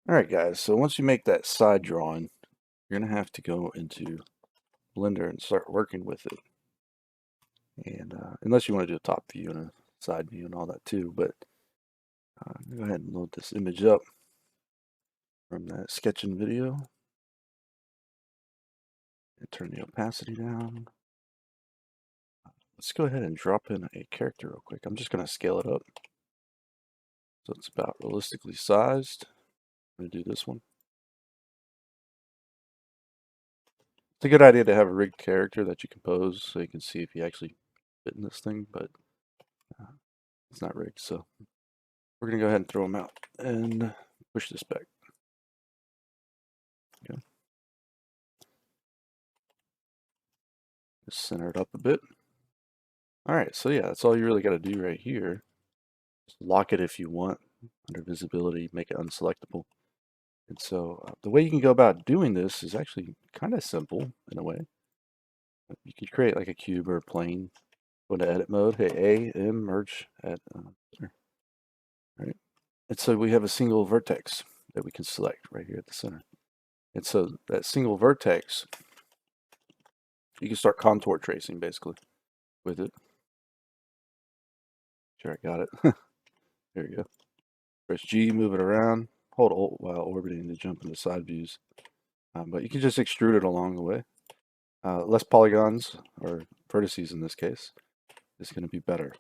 Alright guys, so once you make that side drawing, you're going to have to go into Blender and start working with it. And unless you want to do a top view and a side view and all that too, but go ahead and load this image up from that sketching video and turn the opacity down. Let's go ahead and drop in a character real quick. I'm just going to scale it up so it's about realistically sized. I'm going to do this one. It's a good idea to have a rigged character that you compose so you can see if you actually fit in this thing, but it's not rigged, so we're going to go ahead and throw them out and push this back. Okay. Just center it up a bit. All right, so yeah, that's all you really got to do right here. Just lock it if you want under visibility, make it unselectable. And so the way you can go about doing this is actually kind of simple in a way. You can create like a cube or a plane. Go into edit mode. Hey, A, M, merge at center. Right. And so we have a single vertex that we can select right here at the center. And so that single vertex, you can start contour tracing basically with it. Sure, I got it. There you go. Press G, move it around. Hold Alt while orbiting to jump into side views. But you can just extrude it along the way. Less polygons, or vertices in this case, is going to be better.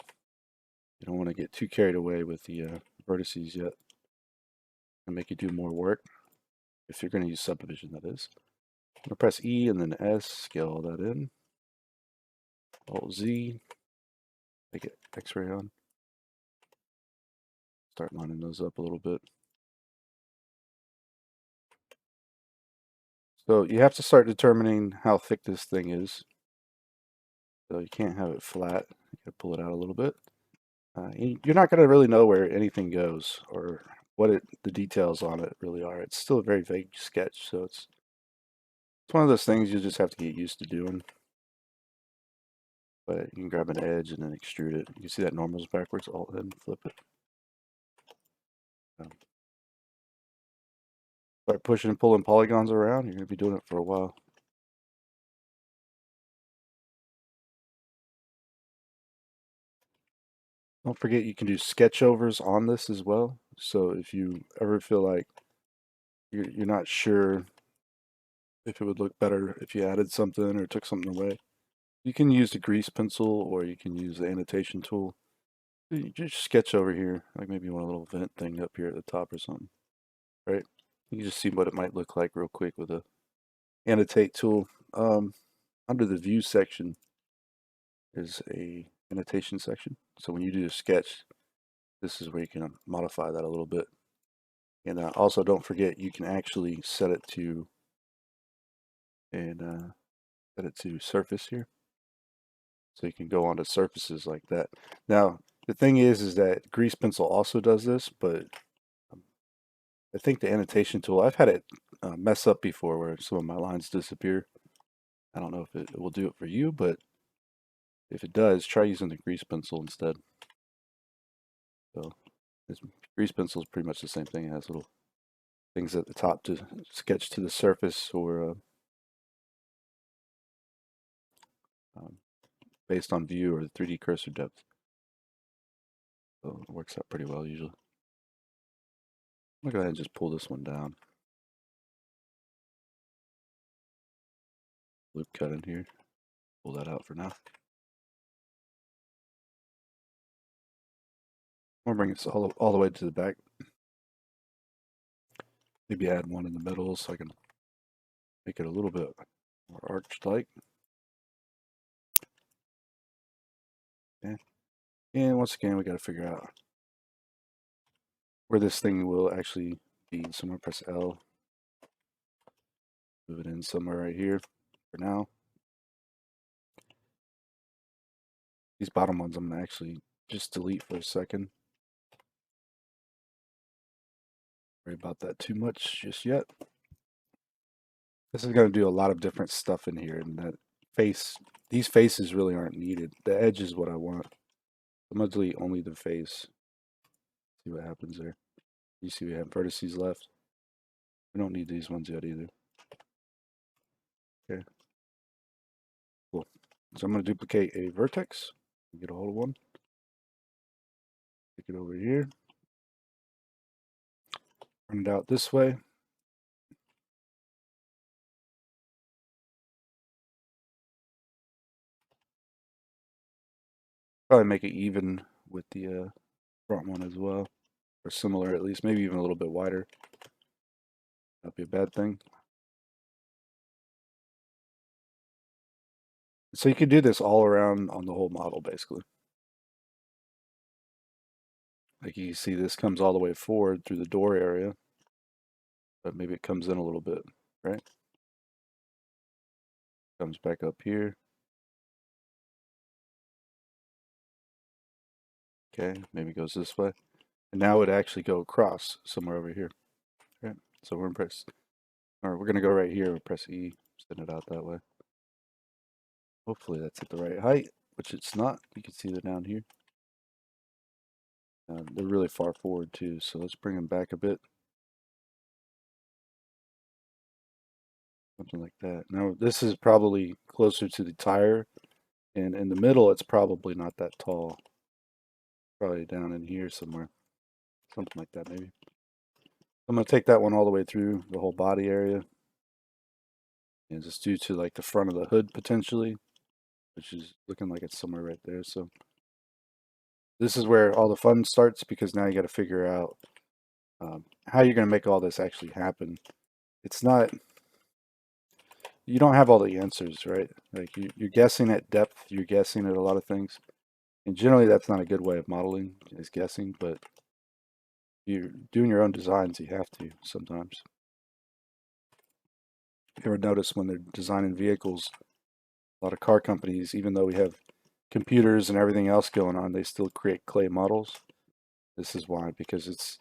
You don't want to get too carried away with the vertices yet. And make you do more work. If you're going to use subdivision, that is. I'm going to press E and then S, scale all that in. Alt Z, make it X-ray on. Start lining those up a little bit. So you have to start determining how thick this thing is. So you can't have it flat. You gotta pull it out a little bit. You're not gonna really know where anything goes or what the details on it really are. It's still a very vague sketch, so it's one of those things you just have to get used to doing. But you can grab an edge and then extrude it. You can see that normals backwards. Alt and flip it. Start pushing and pulling polygons around. You're gonna be doing it for a while. Don't forget you can do sketch overs on this as well. So if you ever feel like you're not sure if it would look better if you added something or took something away, you can use the grease pencil or you can use the annotation tool. You just sketch over here, like maybe you want a little vent thing up here at the top or something, right? You can just see what it might look like real quick with a annotate tool. Under the view section is a annotation section. So when you do a sketch, this is where you can modify that a little bit. And also don't forget you can actually set it to surface here. So you can go onto surfaces like that. Now, the thing is that grease pencil also does this, but I think the annotation tool, I've had it mess up before where some of my lines disappear. I don't know if it will do it for you, but if it does, try using the grease pencil instead. So this grease pencil is pretty much the same thing. It has little things at the top to sketch to the surface or based on view or the 3D cursor depth. So it works out pretty well usually. I'm gonna go ahead and just pull this one down. Loop cut in here. Pull that out for now. I'm gonna bring this all the way to the back. Maybe add one in the middle so I can make it a little bit more arched-like. Okay. And once again, we got to figure out where this thing will actually be. So I'm gonna press L. Move it in somewhere right here for now. These bottom ones I'm gonna actually just delete for a second. Worry about that too much just yet. This is going to do a lot of different stuff in here, and that face, these faces really aren't needed. The edge is what I want. I'm going to delete only the face. See what happens there. You see we have vertices left. We don't need these ones yet either. Okay. Cool. So I'm going to duplicate a vertex. Get a hold of one. Take it over here. Run it out this way. Probably make it even with the front one as well. Or similar at least. Maybe even a little bit wider. That'd be a bad thing. So you could do this all around on the whole model, basically. Like you can see, this comes all the way forward through the door area, but maybe it comes in a little bit, right? Comes back up here. Okay, maybe goes this way. And now it actually go across somewhere over here. Right? So we're going to go right here and press E, send it out that way. Hopefully that's at the right height, which it's not. You can see they're down here. They're really far forward too, so let's bring them back a bit. Something like that. Now this is probably closer to the tire, and in the middle it's probably not that tall. Probably down in here somewhere. Something like that maybe. I'm going to take that one all the way through the whole body area. And just due to like the front of the hood potentially, which is looking like it's somewhere right there. So this is where all the fun starts, because now you got to figure out how you're going to make all this actually happen. It's not, you don't have all the answers, right? Like you're guessing at depth, you're guessing at a lot of things. And generally that's not a good way of modeling, is guessing, but you're doing your own designs, you have to sometimes. You ever notice when they're designing vehicles, a lot of car companies, even though we have computers and everything else going on, they still create clay models. This is why, because it's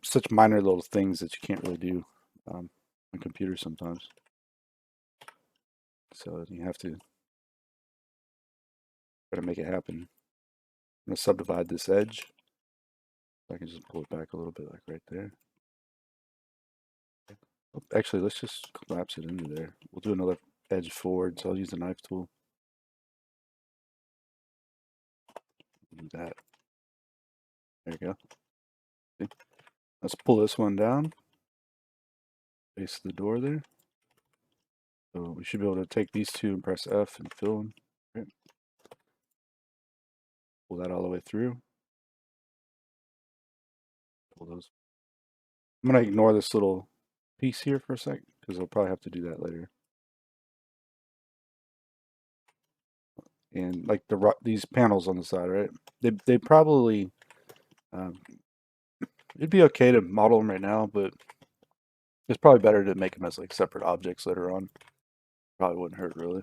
such minor little things that you can't really do on computers sometimes. So you have to try to make it happen. I'm going to subdivide this edge. I can just pull it back a little bit, like right there. Oh, actually, let's just collapse it into there. We'll do another edge forward, so I'll use the knife tool. Do that. There you go. See? Let's pull this one down. Base of the door there. So we should be able to take these two and press F and fill them. Right. Pull that all the way through. Pull those. I'm going to ignore this little piece here for a sec, because I'll probably have to do that later. And like these panels on the side, right? They probably, it'd be okay to model them right now, but it's probably better to make them as like separate objects later on. Probably wouldn't hurt really.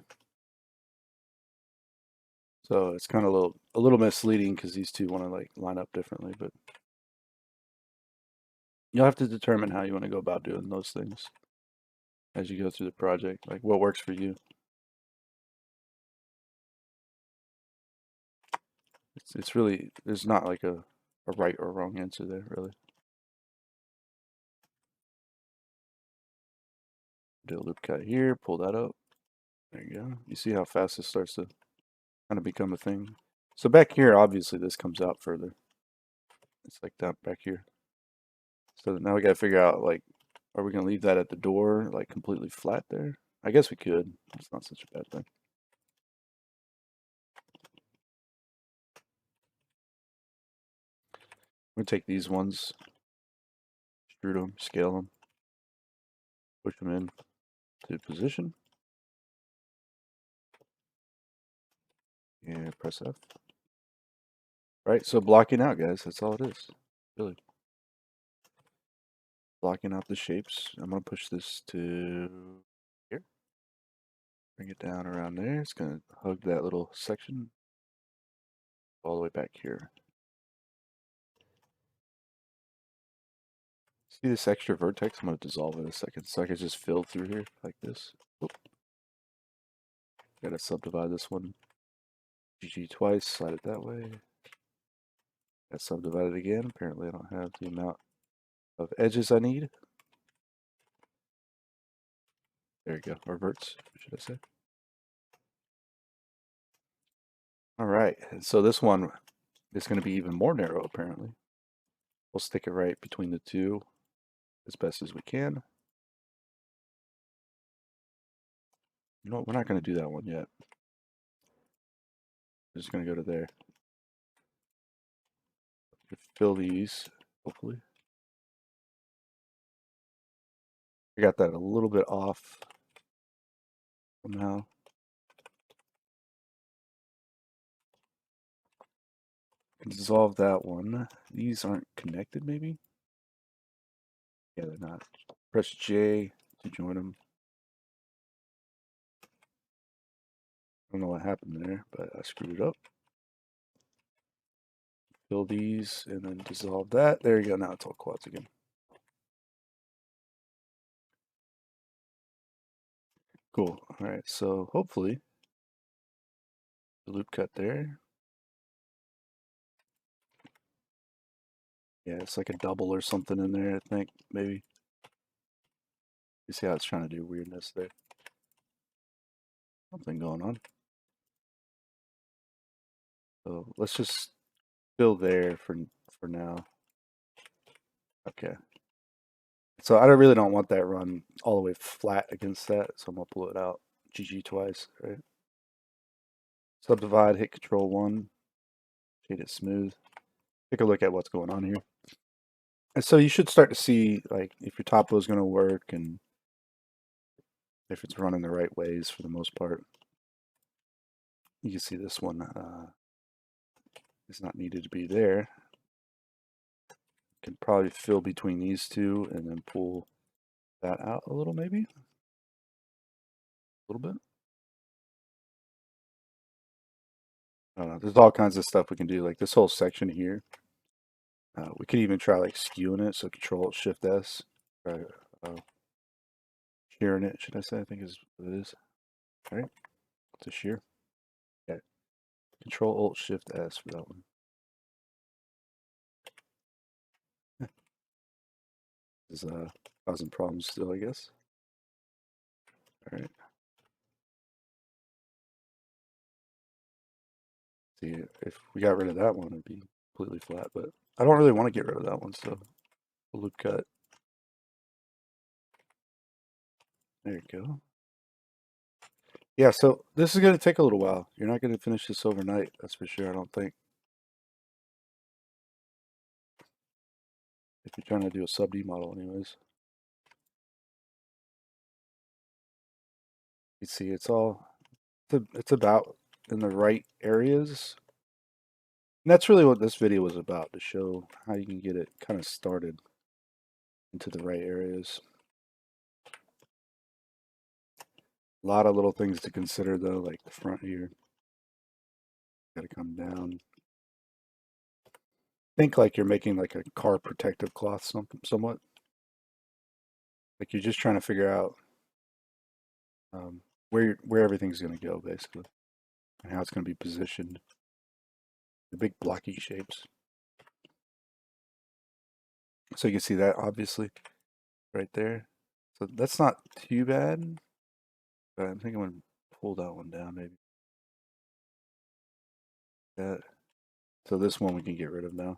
So it's kind of a little misleading, because these two want to like line up differently, but you'll have to determine how you want to go about doing those things as you go through the project, like what works for you. It's really, there's not like a right or wrong answer there, really. Do a loop cut here, pull that up. There you go. You see how fast this starts to kind of become a thing. So back here, obviously this comes out further. It's like that back here. So now we got to figure out, like, are we going to leave that at the door, like completely flat there? I guess we could. It's not such a bad thing. I'm going to take these ones, extrude them, scale them, push them in to position. And press F. Right, so blocking out, guys, that's all it is, really. Blocking out the shapes. I'm going to push this to here. Bring it down around there. It's going to hug that little section all the way back here. See this extra vertex? I'm going to dissolve it in a second, so I can just fill through here like this. Oop. Gotta subdivide this one. GG twice, slide it that way. Gotta subdivide it again. Apparently I don't have the amount of edges I need. There you go, or verts, should I say. All right, so this one is going to be even more narrow, apparently. We'll stick it right between the two as best as we can. You know what, we're not going to do that one yet. We're just going to go to there. Fill these, hopefully. I got that a little bit off somehow. Dissolve that one. These aren't connected, maybe? Yeah, they're not. Press J to join them. I don't know what happened there, but I screwed it up. Fill these and then dissolve that. There you go. Now it's all quads again. Cool. All right. So hopefully the loop cut there. Yeah, it's like a double or something in there, I think, maybe. You see how it's trying to do weirdness there. Something going on. So let's just fill there for now. Okay. So I really don't want that run all the way flat against that, so I'm gonna pull it out. GG twice, right? Subdivide, hit Control 1, shade it smooth. Take a look at what's going on here. And so you should start to see like if your topo is gonna work and if it's running the right ways for the most part. You can see this one is not needed to be there. Can probably fill between these two and then pull that out a little, maybe a little bit. I don't know. There's all kinds of stuff we can do, like this whole section here. We could even try like skewing it, so Control Shift S. Try shearing it, should I say? I think is what it is. All right, it's a shear. Yeah, Control Alt Shift S for that one. This is causing problems still, I guess. All right. See, if we got rid of that one, it'd be completely flat, but I don't really want to get rid of that one, so we'll loop cut. There you go. Yeah, so this is going to take a little while. You're not going to finish this overnight, that's for sure, I don't think. If you're trying to do a sub-D model anyways. You see, it's about in the right areas. And that's really what this video was about, to show how you can get it kind of started into the right areas. A lot of little things to consider though, like the front here. Got to come down. Think like you're making like a car protective cloth somewhat. Like you're just trying to figure out where everything's going to go basically, and how it's going to be positioned. The big blocky shapes. So you can see that obviously right there. So that's not too bad. But I think I'm going to pull that one down maybe. That. So this one we can get rid of now.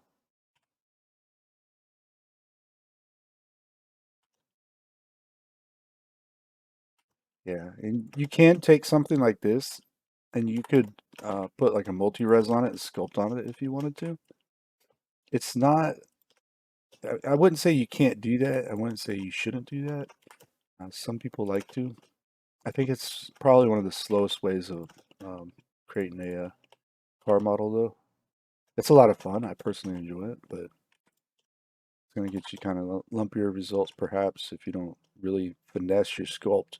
Yeah, and you can take something like this and you could put like a multi-res on it and sculpt on it if you wanted to. It's not, I wouldn't say you can't do that. I wouldn't say you shouldn't do that. Some people like to. I think it's probably one of the slowest ways of creating a car model though. It's a lot of fun. I personally enjoy it, but it's going to get you kind of lumpier results perhaps if you don't really finesse your sculpt.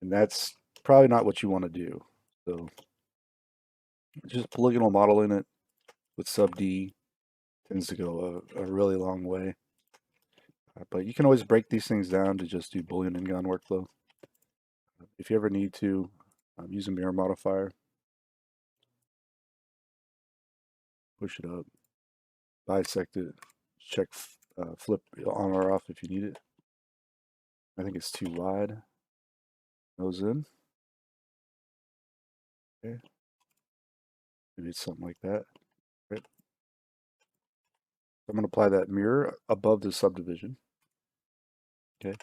And that's probably not what you want to do. So just polygonal modeling it with sub D tends to go a really long way. But you can always break these things down to just do Boolean and gun workflow. If you ever need to, use a mirror modifier. Push it up, bisect it, check flip on or off if you need it. I think it's too wide. those in. Okay. Maybe it's something like that. Right. I'm going to apply that mirror above the subdivision. Okay.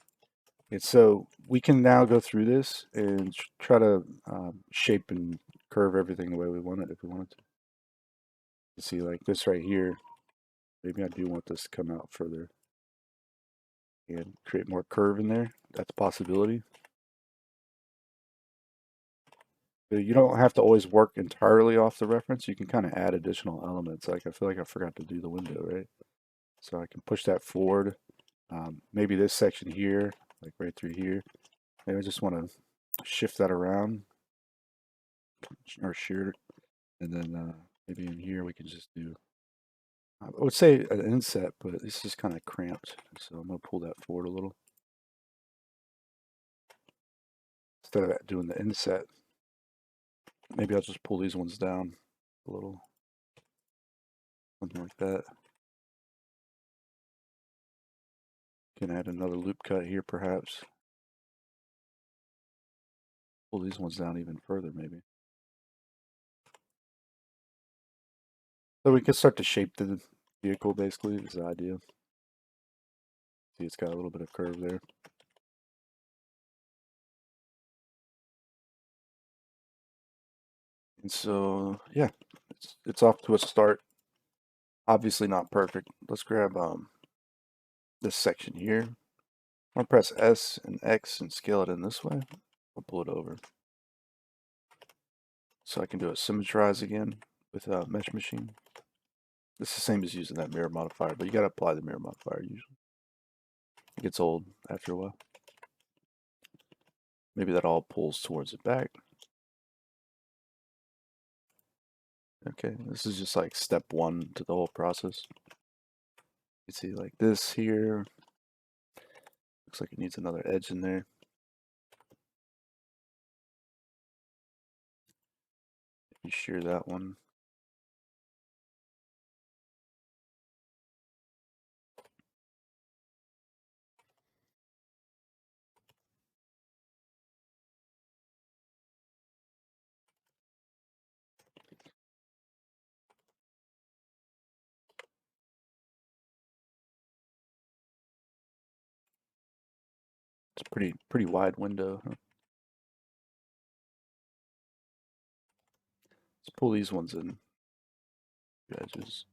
And so we can now go through this and try to shape and curve everything the way we want it if we wanted to. You see, like this right here, maybe I do want this to come out further and create more curve in there. That's a possibility. But you don't have to always work entirely off the reference. You can kind of add additional elements. Like I feel like I forgot to do the window, right? So I can push that forward. Maybe this section here, like right through here. Maybe I just want to shift that around or shear it. And then maybe in here we can just do, I would say an inset, but this is kind of cramped. So I'm going to pull that forward a little. Instead of doing the inset, maybe I'll just pull these ones down a little. Something like that. Can add another loop cut here perhaps. Pull these ones down even further maybe. So we can start to shape the vehicle basically is the idea. See, it's got a little bit of curve there. And so, yeah, it's off to a start. Obviously not perfect. Let's grab this section here. I'll press S and X and scale it in this way. I'll pull it over. So I can do a symmetrize again with Mesh Machine. It's the same as using that mirror modifier, but you got to apply the mirror modifier usually. It gets old after a while. Maybe that all pulls towards the back. Okay, this is just like step one to the whole process. You see like this here. Looks like it needs another edge in there. You shear that one. It's a pretty wide window. Huh? Let's pull these ones in. The edges.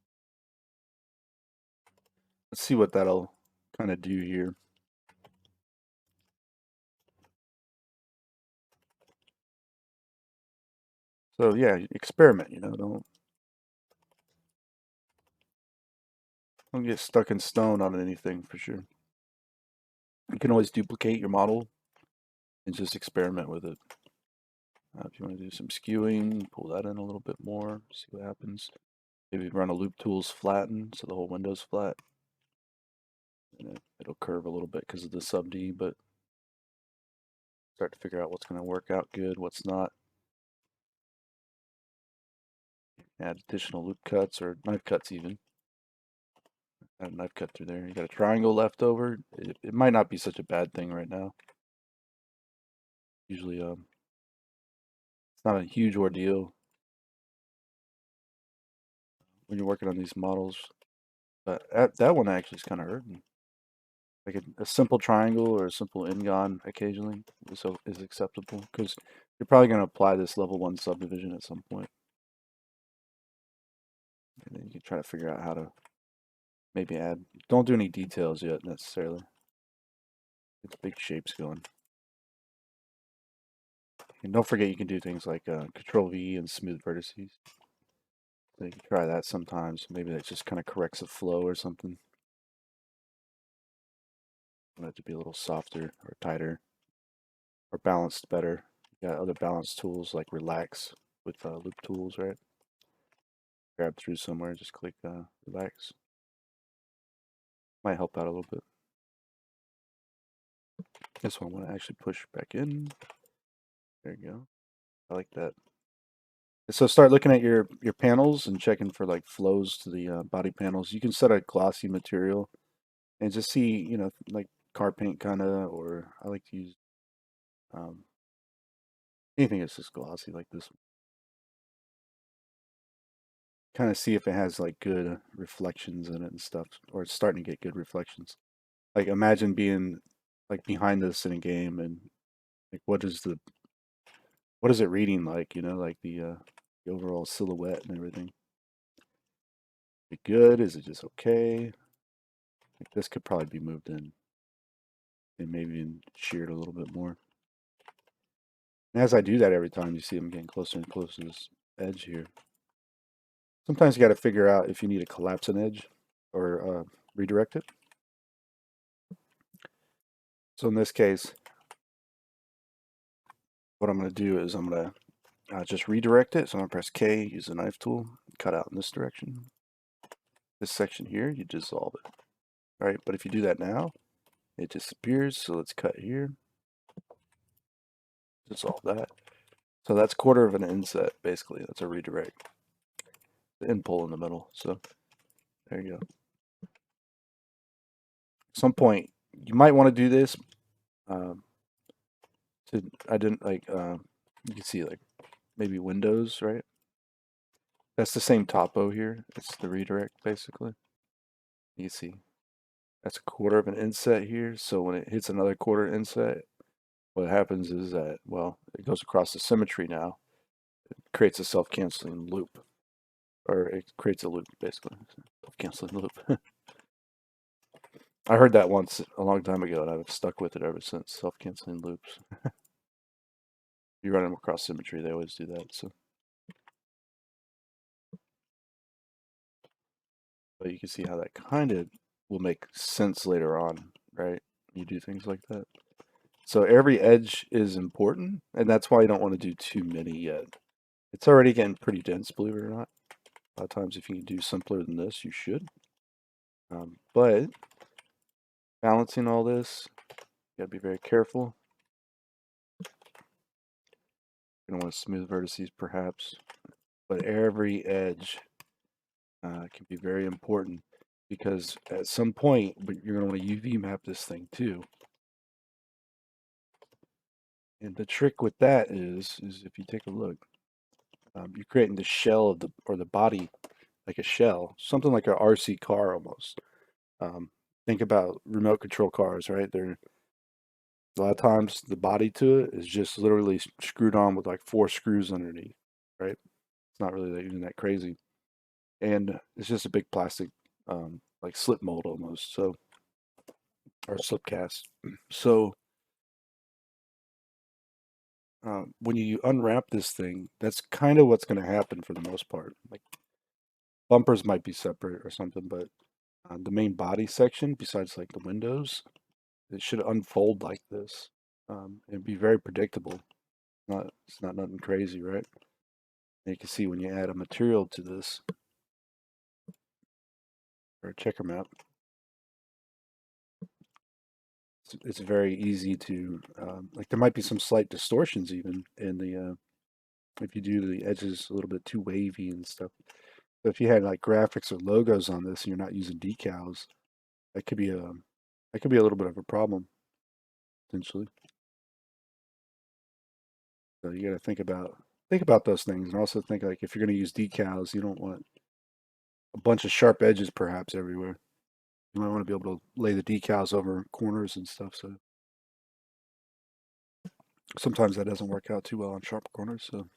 Let's see what that'll kind of do here. So yeah, experiment, you know, don't get stuck in stone on anything for sure. You can always duplicate your model and just experiment with it. If you want to do some skewing, pull that in a little bit more, see what happens. Maybe run a loop tools flatten so the whole window's flat. And it'll curve a little bit because of the sub D, but start to figure out what's going to work out good, what's not. Add additional loop cuts or knife cuts even. Add a knife cut through there. You got a triangle left over. It might not be such a bad thing right now. Usually, it's not a huge ordeal when you're working on these models. But that one actually is kind of hurting. Like a simple triangle or a simple n-gon occasionally is acceptable because you're probably going to apply this level 1 subdivision at some point. And then you can try to figure out how to maybe add. Don't do any details yet necessarily. Get the big shapes going. And don't forget you can do things like Control V and smooth vertices. So you can try that sometimes. Maybe that just kind of corrects the flow or something. Want it to be a little softer or tighter or balanced better. You got other balance tools like relax with loop tools, right? Grab through somewhere, just click relax. Might help out a little bit. This one I want to actually push back in. There you go. I like that. So start looking at your panels and checking for like flows to the body panels. You can set a glossy material and just see, you know, like car paint kind of, or I like to use anything that's just glossy like this. Kind of see if it has like good reflections in it and stuff, or it's starting to get good reflections. Like imagine being like behind this in a game and like what is it reading like, like the overall silhouette and everything. Is it good? Is it just okay? Like this could probably be moved in and maybe even sheared a little bit more. And as I do that every time, you see I'm getting closer and closer to this edge here. Sometimes you got to figure out if you need to collapse an edge or redirect it. So in this case, what I'm going to do is I'm going to just redirect it. So I'm going to press K, use the knife tool, cut out in this direction. This section here, you dissolve it. All right, but if you do that now, it disappears. So let's cut here, dissolve that. So that's quarter of an inset, basically. That's a redirect. The end pull in the middle. So there you go. At some point, you might want to do this. I didn't like. You can see like maybe windows, right? That's the same topo here. It's the redirect basically. You can see that's a quarter of an inset here. So when it hits another quarter inset, what happens is that, well, it goes across the symmetry now. It creates a self-canceling loop, or it creates a loop basically. Self-canceling loop. I heard that once a long time ago, and I've stuck with it ever since. Self-canceling loops. You run them across symmetry, they always do that. So, but you can see how that kind of will make sense later on, right? You do things like that. So every edge is important, and that's why you don't want to do too many yet. It's already getting pretty dense, believe it or not. A lot of times, if you can do simpler than this, you should. But balancing all this, you gotta be very careful. You don't want to smooth vertices, perhaps, but every edge can be very important because at some point, you're going to want to UV map this thing too. And the trick with that is if you take a look, you're creating the shell of the body like a shell, something like a RC car almost. Think about remote control cars, right? They're a lot of times the body to it is just literally screwed on with like 4 screws underneath, right? It's not really even that crazy, and it's just a big plastic, like slip mold almost. So or slip cast. So when you unwrap this thing, that's kind of what's going to happen for the most part. Like bumpers might be separate or something, but the main body section, besides like the windows, it should unfold like this and be very predictable. It's not nothing crazy, right? And you can see when you add a material to this or a checker map, it's very easy to like there might be some slight distortions even in the if you do the edges a little bit too wavy and stuff. So if you had like graphics or logos on this and you're not using decals, that could be a little bit of a problem potentially. So you got to think about those things, and also think like if you're going to use decals, you don't want a bunch of sharp edges perhaps everywhere. You might want to be able to lay the decals over corners and stuff. So sometimes that doesn't work out too well on sharp corners. So,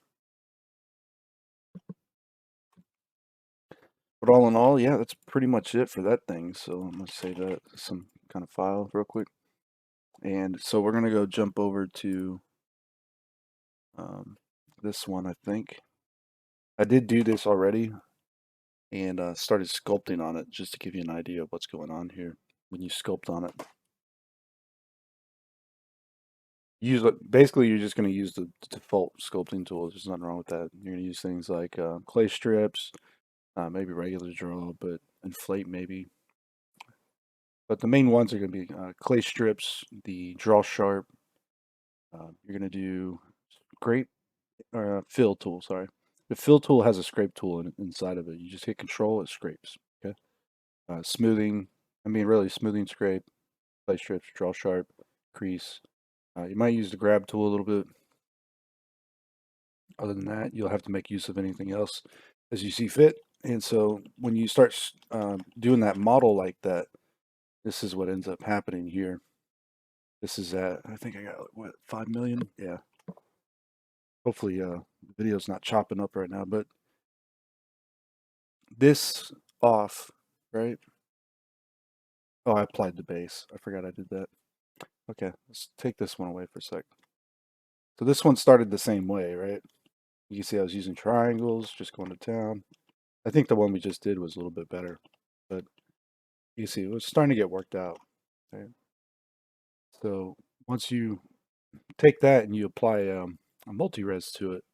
but all in all, yeah, that's pretty much it for that thing. So I'm gonna save that to some kind of file real quick. And so we're gonna go jump over to this one. I think I did do this already and started sculpting on it just to give you an idea of what's going on here when you sculpt on it. Basically you're just going to use the default sculpting tools. There's nothing wrong with that. You're going to use things like clay strips, maybe regular draw, but inflate maybe. But the main ones are going to be clay strips, the draw sharp. You're going to do scrape fill tool. Sorry, the fill tool has a scrape tool inside of it. You just hit control, it scrapes. Okay. Smoothing. I mean, really smoothing scrape, clay strips, draw sharp, crease. You might use the grab tool a little bit. Other than that, you'll have to make use of anything else as you see fit. And so when you start doing that model like that, this is what ends up happening here. This is at, I think I got, what, 5 million? Yeah. Hopefully the video's not chopping up right now, but this off, right? Oh, I applied the base. I forgot I did that. Okay, let's take this one away for a sec. So this one started the same way, right? You can see I was using triangles, just going to town. I think the one we just did was a little bit better, but you see it was starting to get worked out. Right? So once you take that and you apply a multi-res to it,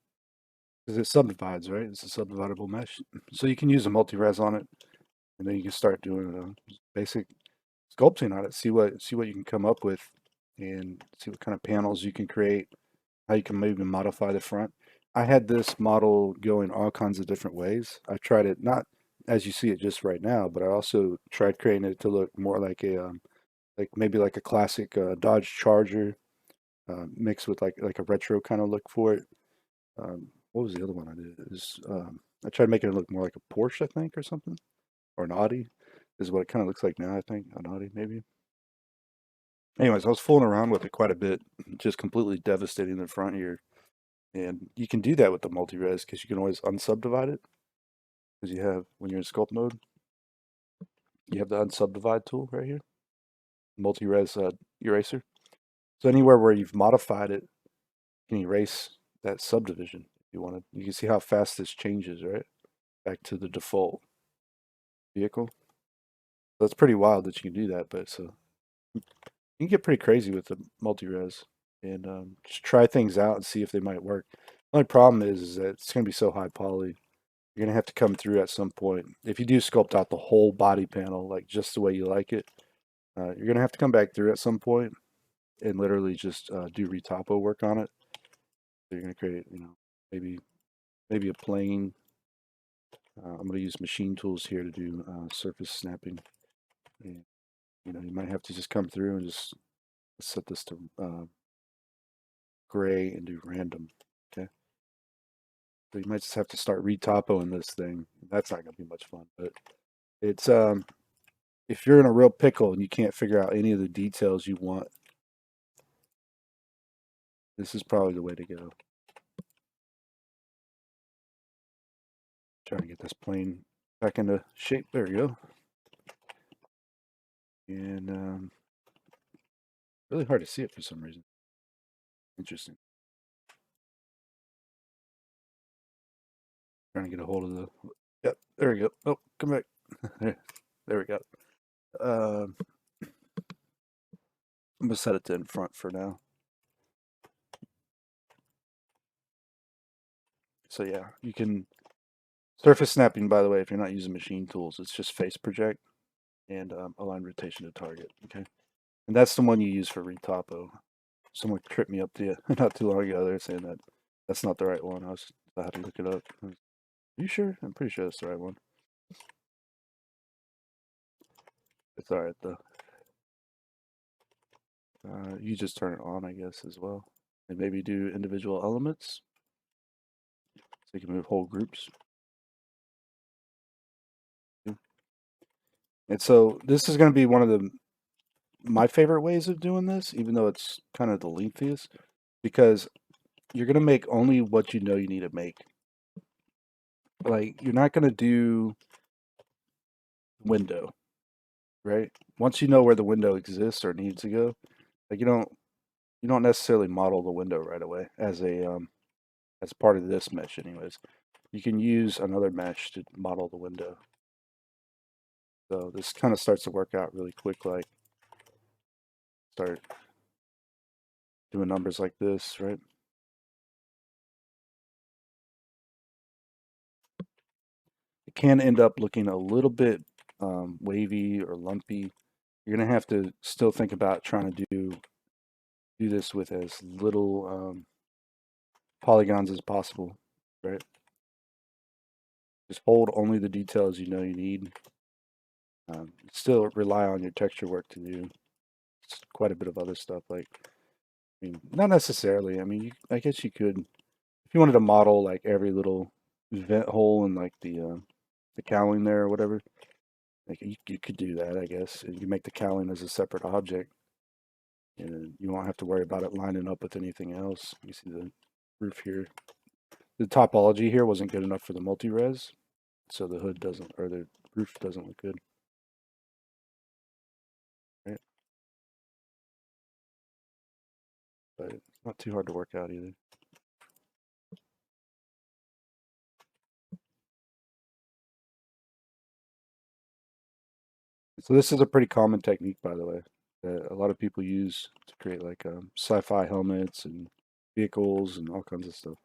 because it subdivides, right? It's a subdividable mesh. So you can use a multi-res on it, and then you can start doing basic sculpting on it. See what you can come up with, and see what kind of panels you can create. How you can maybe modify the front. I had this model going all kinds of different ways. I tried it not as you see it just right now, but I also tried creating it to look more like a like maybe like a classic Dodge Charger mixed with like a retro kind of look for it. What was the other one I did? I tried making it look more like a Porsche, I think, or something, or an Audi, is what it kind of looks like now. I think an Audi maybe. Anyways, I was fooling around with it quite a bit, just completely devastating the front here. And you can do that with the multi-res because you can always unsubdivide it. Because you have, when you're in sculpt mode, you have the unsubdivide tool right here, multi-res eraser. So anywhere where you've modified it, you can erase that subdivision if you wanted. You can see how fast this changes, right? Back to the default vehicle. So it's pretty wild that you can do that, but so you can get pretty crazy with the multi-res and just try things out and see if they might work. The only problem is that it's going to be so high poly. You're going to have to come through at some point. If you do sculpt out the whole body panel, like just the way you like it, you're going to have to come back through at some point and literally just do retopo work on it. So you're going to create, maybe a plane. I'm going to use machine tools here to do surface snapping. And, you might have to just come through and just set this to gray and do random. Okay. So you might just have to start retopoing this thing. That's not going to be much fun, but it's if you're in a real pickle and you can't figure out any of the details you want, this is probably the way to go. Trying to get this plane back into shape. There we go. And really hard to see it for some reason. Interesting. Trying to get a hold of the. Yep, there we go. Oh, come back. There we go. I'm gonna set it to in front for now. So yeah, you can surface snapping. By the way, if you're not using machine tools, it's just face project and align rotation to target. Okay, and that's the one you use for retopo. Someone tripped me up not too long ago. They're saying that that's not the right one. I had to look it up. Are you sure? I'm pretty sure that's the right one. It's all right though. You just turn it on, I guess, as well, and maybe do individual elements, so you can move whole groups. And so this is going to be one of my favorite ways of doing this, even though it's kind of the lengthiest, because you're going to make only what you know you need to make. Like, you're not going to do window, right? Once you know where the window exists or needs to go, like you don't necessarily model the window right away as part of this mesh anyways. You can use another mesh to model the window. So this kind of starts to work out really quick, like start doing numbers like this, right? It can end up looking a little bit wavy or lumpy. You're gonna have to still think about trying to do this with as little polygons as possible, right? Just hold only the details you know you need. Still rely on your texture work to do quite a bit of other stuff. Like, I mean, not necessarily. I mean, I guess you could if you wanted to model like every little vent hole in like the cowling there or whatever, like you could do that, I guess. You can make the cowling as a separate object, and you won't have to worry about it lining up with anything else. You see the roof here. The topology here wasn't good enough for the multi-res, so the hood doesn't, or the roof doesn't look good. Right? But it's not too hard to work out either. So this is a pretty common technique, by the way, that a lot of people use to create like sci-fi helmets and vehicles and all kinds of stuff.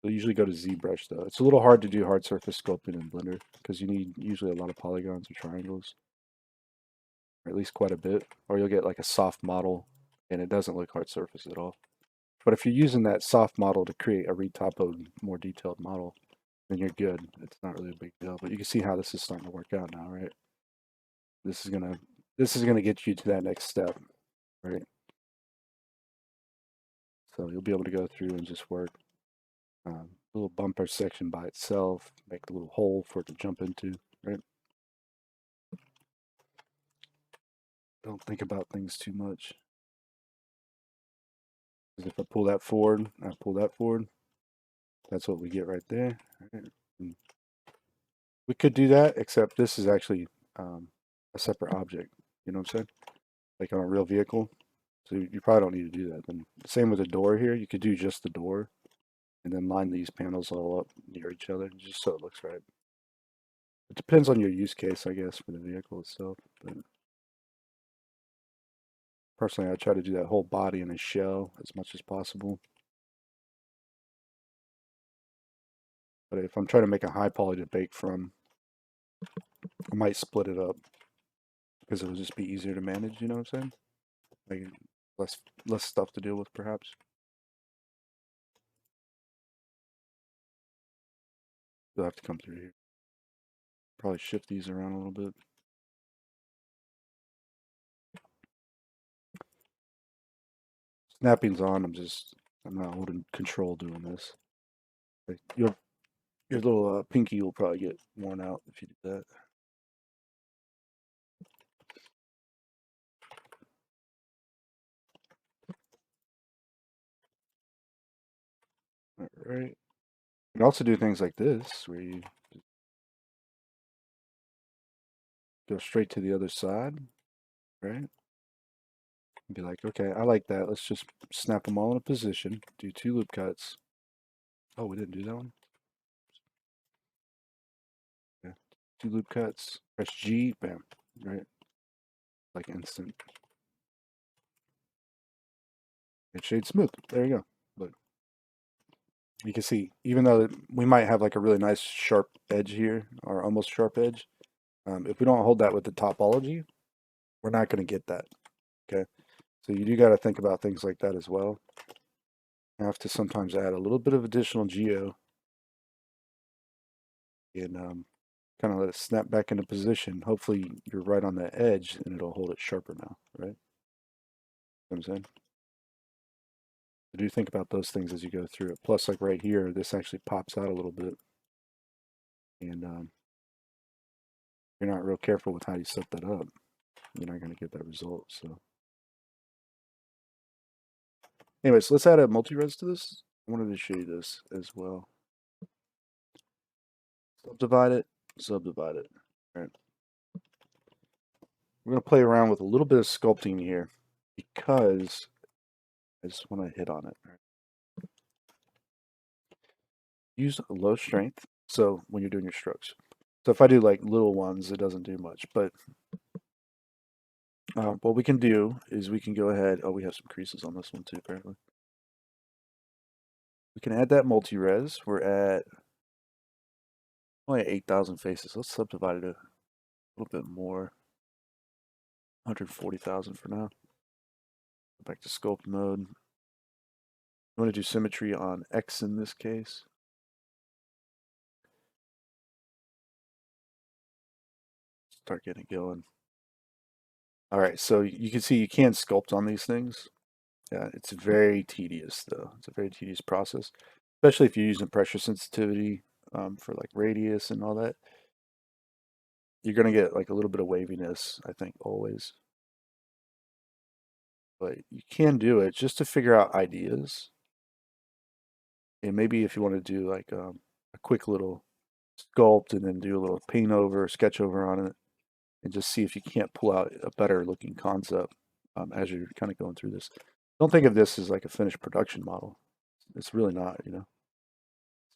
They usually go to ZBrush though. It's a little hard to do hard surface sculpting in Blender because you need usually a lot of polygons or triangles, or at least quite a bit, or you'll get like a soft model and it doesn't look hard surface at all. But if you're using that soft model to create a retopoed, more detailed model, then you're good. It's not really a big deal. But you can see how this is starting to work out now, right? This is gonna get you to that next step, right? So you'll be able to go through and just work a little bumper section by itself, make a little hole for it to jump into, right? Don't think about things too much. Because if I pull that forward, I pull that forward, that's what we get right there. Right? We could do that, except this is actually a separate object. You know what I'm saying? Like on a real vehicle. So you probably don't need to do that. Then same with the door here. You could do just the door and then line these panels all up near each other just so it looks right. It depends on your use case, I guess, for the vehicle itself. But personally, I try to do that whole body in a shell as much as possible. But if I'm trying to make a high poly to bake from, I might split it up because it'll just be easier to manage. You know what I'm saying? Like less stuff to deal with, perhaps. You'll have to come through here. Probably shift these around a little bit. Snapping's on. I'm not holding control doing this. Like your little pinky will probably get worn out if you do that. All right. You can also do things like this, where you go straight to the other side, right? And be like, okay, I like that. Let's just snap them all in a position. Do 2 loop cuts. Oh, we didn't do that one. Yeah, 2 loop cuts. Press G, bam, right? Like instant. It shades smooth. There you go. Look, you can see, even though we might have like a really nice sharp edge here, or almost sharp edge, if we don't hold that with the topology, we're not going to get that. Okay, so you do got to think about things like that as well. You have to sometimes add a little bit of additional geo and kind of let it snap back into position. Hopefully you're right on the edge and it'll hold it sharper now, right? You know what I'm saying? So do think about those things as you go through it. Plus, like right here, this actually pops out a little bit, and you're not real careful with how you set that up, you're not going to get that result. So, anyways, let's add a multi-res to this. I wanted to show you this as well. Subdivide it, subdivide it. All right. We're going to play around with a little bit of sculpting here because I just want to hit on it. Right? Use low strength. So when you're doing your strokes. So if I do like little ones, it doesn't do much. But what we can do is we can go ahead. Oh, we have some creases on this one too, apparently. We can add that multi-res. We're at only 8,000 faces. Let's subdivide it a little bit more. 140,000 for now. Back to sculpt mode. You want to do symmetry on X in this case. Start getting it going. All right, so you can see you can sculpt on these things. Yeah, it's very tedious though. It's a very tedious process, especially if you're using pressure sensitivity for like radius and all that. You're gonna get like a little bit of waviness, I think, always. But you can do it just to figure out ideas. And maybe if you want to do like a quick little sculpt and then do a little paint over, sketch over on it, and just see if you can't pull out a better looking concept as you're kind of going through this. Don't think of this as like a finished production model. It's really not, you know.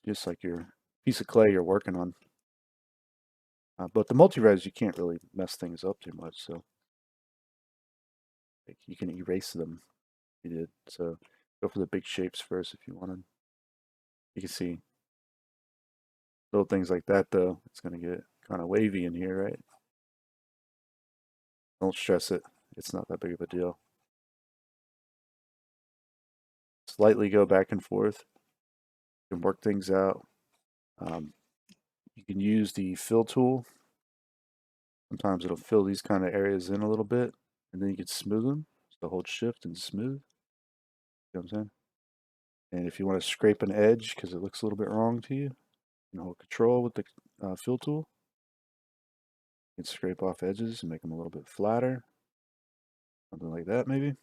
It's just like your piece of clay you're working on. But the multi-res, you can't really mess things up too much, so like, you can erase them. You did so. Go for the big shapes first if you wanted. You can see little things like that though. It's gonna get kind of wavy in here, right? Don't stress it. It's not that big of a deal. Slightly go back and forth. You can work things out. You can use the fill tool. Sometimes it'll fill these kind of areas in a little bit, and then you can smooth them. So hold shift and smooth. You know what I'm saying? And if you want to scrape an edge because it looks a little bit wrong to you, you can hold control with the fill tool. You can scrape off edges and make them a little bit flatter. Something like that, maybe.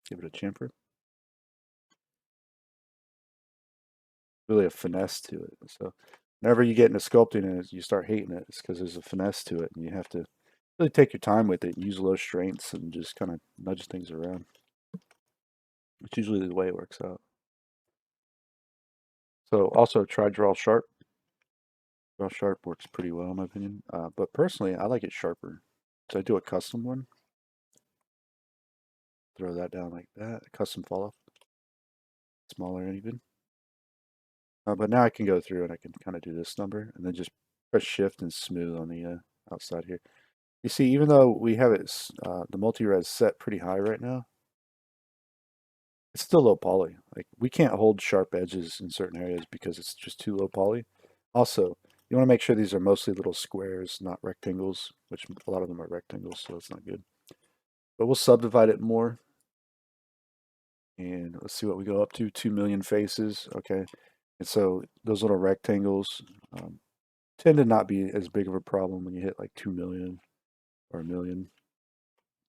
Give it a chamfer. Really a finesse to it. So whenever you get into sculpting and you start hating it, it's because there's a finesse to it, and you have to really take your time with it, use low strengths, and just kind of nudge things around. It's usually the way it works out. So also try draw sharp. Draw sharp works pretty well in my opinion. But personally, I like it sharper. So I do a custom one. Throw that down like that. Custom fall off. Smaller even. But now I can go through and I can kind of do this number and then just press shift and smooth on the outside here. You see, even though we have it, the multi-res set pretty high right now, it's still low poly. Like we can't hold sharp edges in certain areas because it's just too low poly. Also, you want to make sure these are mostly little squares, not rectangles, which a lot of them are rectangles, so that's not good. But we'll subdivide it more. And let's see what we go up to, 2 million faces, okay. And so those little rectangles tend to not be as big of a problem when you hit like 2 million or a million,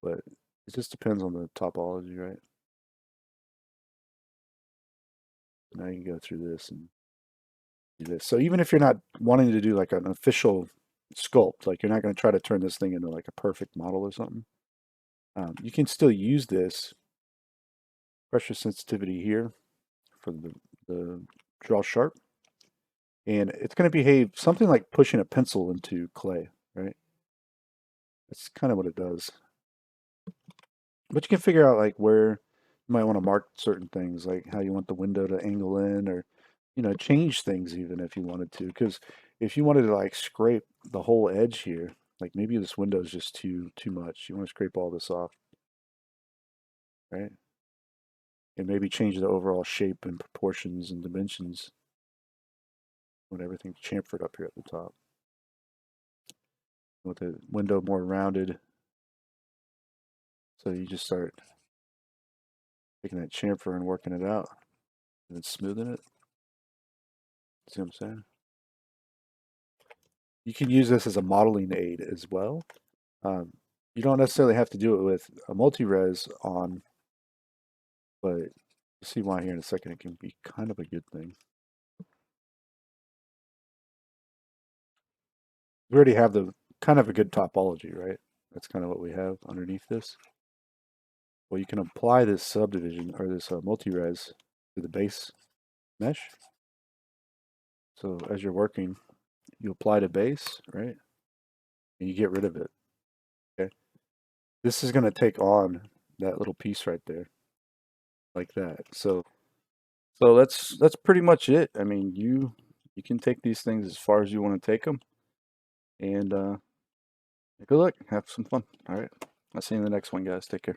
but it just depends on the topology, right? Now you can go through this and do this. So even if you're not wanting to do like an official sculpt, like you're not going to try to turn this thing into like a perfect model or something, you can still use this pressure sensitivity here for the draw sharp, and it's going to behave something like pushing a pencil into clay, right? That's kind of what it does. But you can figure out like where you might want to mark certain things, like how you want the window to angle in, or change things even if you wanted to. Because if you wanted to like scrape the whole edge here, like maybe this window is just too much. You want to scrape all this off, right? And maybe change the overall shape and proportions and dimensions when everything's chamfered up here at the top. With the window more rounded. So you just start taking that chamfer and working it out and then smoothing it. See what I'm saying? You can use this as a modeling aid as well. You don't necessarily have to do it with a multi-res on, but you'll see why here in a second. It can be kind of a good thing. We already have the kind of a good topology, right? That's kind of what we have underneath this. Well, you can apply this subdivision or this multi-res to the base mesh. So as you're working, you apply to base, right? And you get rid of it. Okay. This is going to take on that little piece right there, like that. So that's pretty much it. I mean, you can take these things as far as you want to take them, and good luck. Have some fun. All right. I'll see you in the next one, guys. Take care.